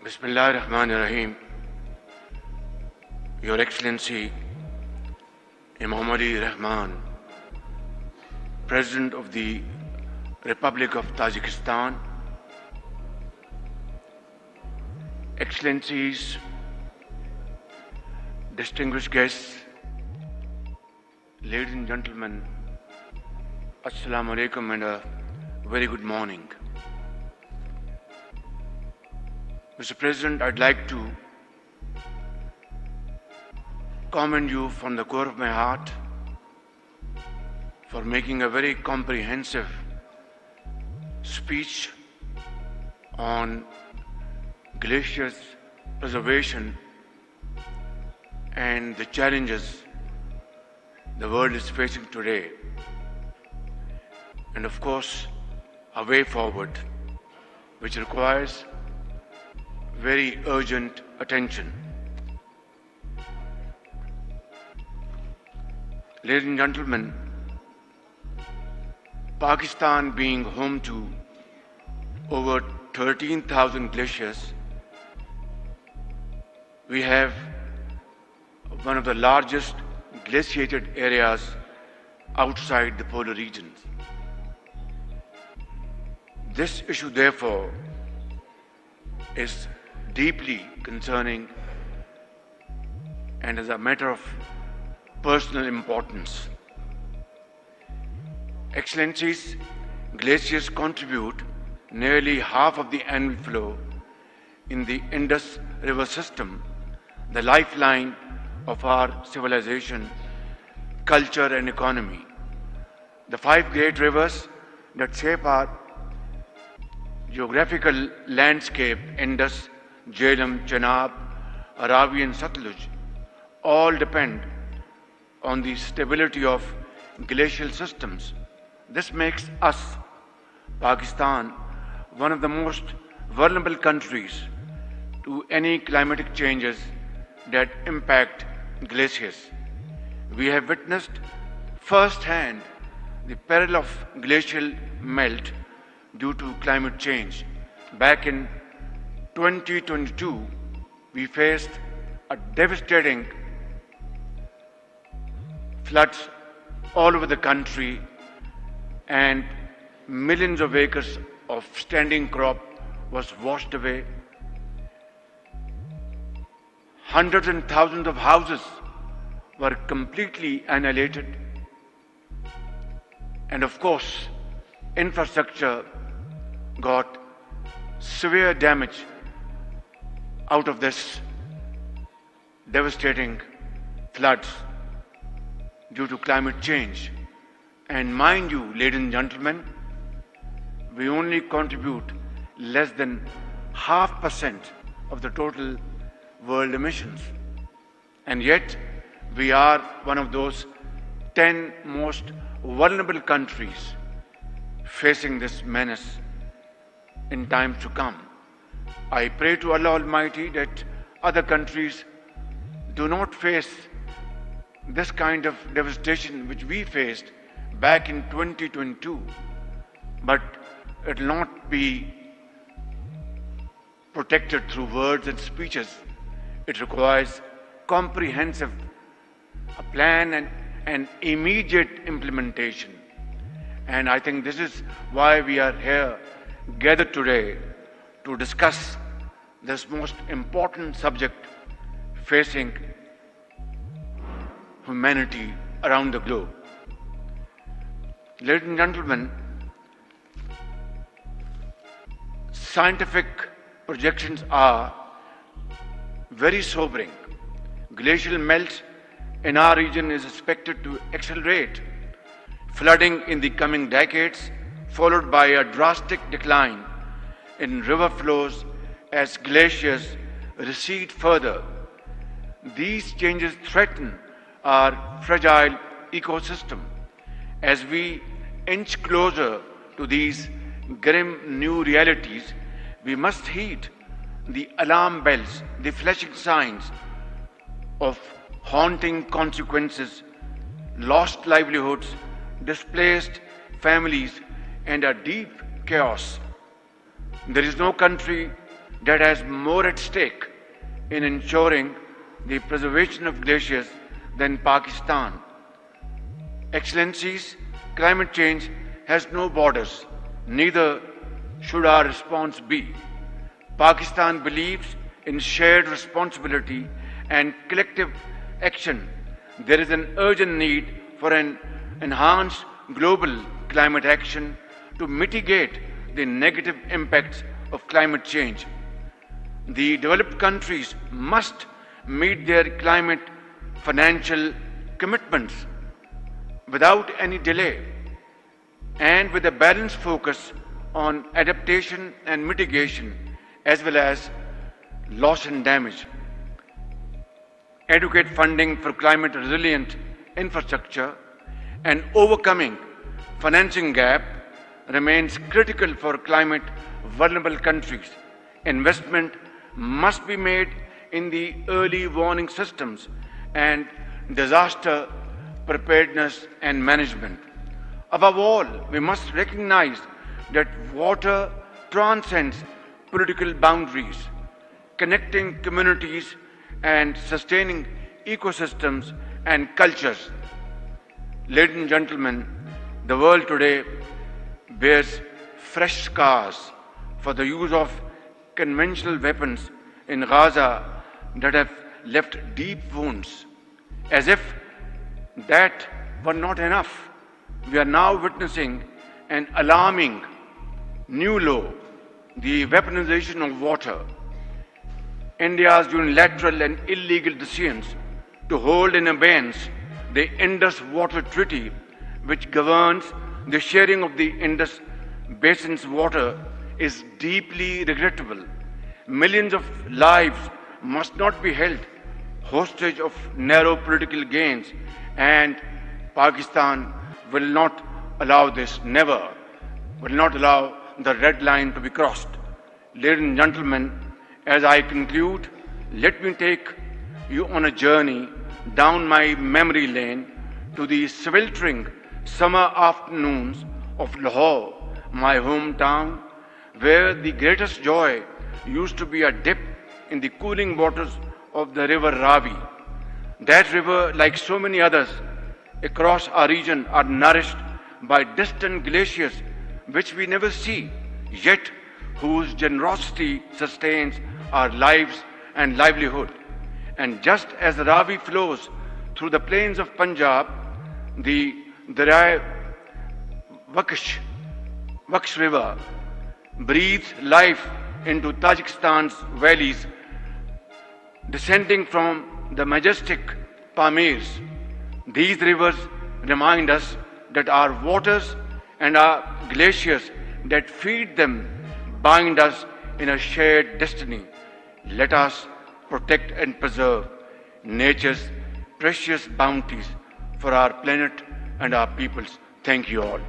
Bismillahirrahmanirrahim. Your Excellency Imam Ali Rahman, President of the Republic of Tajikistan, Excellencies, distinguished guests, ladies and gentlemen, Assalamu alaikum and a very good morning. Mr. President, I'd like to commend you from the core of my heart for making a very comprehensive speech on glaciers preservation and the challenges the world is facing today, and of course a way forward which requires very urgent attention. Ladies and gentlemen, Pakistan being home to over 13,000 glaciers, we have one of the largest glaciated areas outside the polar regions. This issue, therefore, is deeply concerning and is a matter of personal importance. Excellencies, glaciers contribute nearly half of the annual flow in the Indus River system, the lifeline of our civilization, culture and economy. The 5 great rivers that shape our geographical landscape, Indus, Jhelum, Chenab, Aravi and Satluj, all depend on the stability of glacial systems. This makes us, Pakistan, one of the most vulnerable countries to any climatic changes that impact glaciers. We have witnessed firsthand the peril of glacial melt due to climate change. Back in 2022, we faced a devastating floods all over the country, and millions of acres of standing crop was washed away. Hundreds and thousands of houses were completely annihilated. And of course, infrastructure got severe damage out of this devastating floods due to climate change. And mind you, ladies and gentlemen, we only contribute less than 0.5% of the total world emissions. And yet, we are one of those 10 most vulnerable countries facing this menace in times to come. I pray to Allah Almighty that other countries do not face this kind of devastation which we faced back in 2022, but it will not be protected through words and speeches. It requires comprehensive plan and immediate implementation. And I think this is why we are here gathered today to discuss this most important subject facing humanity around the globe. Ladies and gentlemen, scientific projections are very sobering. Glacial melt in our region is expected to accelerate. Flooding in the coming decades, followed by a drastic decline in river flows as glaciers recede further. These changes threaten our fragile ecosystem. As we inch closer to these grim new realities, we must heed the alarm bells, the flashing signs of haunting consequences, lost livelihoods, displaced families, and a deep chaos. There is no country that has more at stake in ensuring the preservation of glaciers than Pakistan. Excellencies, climate change has no borders, neither should our response be. Pakistan believes in shared responsibility and collective action. There is an urgent need for an enhanced global climate action to mitigate the negative impacts of climate change. The developed countries must meet their climate financial commitments without any delay and with a balanced focus on adaptation and mitigation as well as loss and damage. Adequate funding for climate resilient infrastructure and overcoming financing gap remains critical for climate vulnerable countries. Investment must be made in the early warning systems and disaster preparedness and management. Above all, we must recognize that water transcends political boundaries, connecting communities and sustaining ecosystems and cultures. Ladies and gentlemen, the world today bears fresh scars for the use of conventional weapons in Gaza that have left deep wounds. As if that were not enough, we are now witnessing an alarming new law, the weaponization of water. India's unilateral and illegal decisions to hold in abeyance the Indus Water Treaty, which governs the sharing of the Indus Basin's water, is deeply regrettable. Millions of lives must not be held hostage of narrow political gains, and Pakistan will not allow this, never, will not allow the red line to be crossed. Ladies and gentlemen, as I conclude, let me take you on a journey down my memory lane to the sweltering summer afternoons of Lahore, my hometown, where the greatest joy used to be a dip in the cooling waters of the river Ravi. That river, like so many others across our region, are nourished by distant glaciers which we never see, yet whose generosity sustains our lives and livelihood. And just as the Ravi flows through the plains of Punjab, the Daria Vaksh River breathes life into Tajikistan's valleys, descending from the majestic Pamirs. These rivers remind us that our waters and our glaciers that feed them bind us in a shared destiny. Let us protect and preserve nature's precious bounties for our planet and our peoples. Thank you all.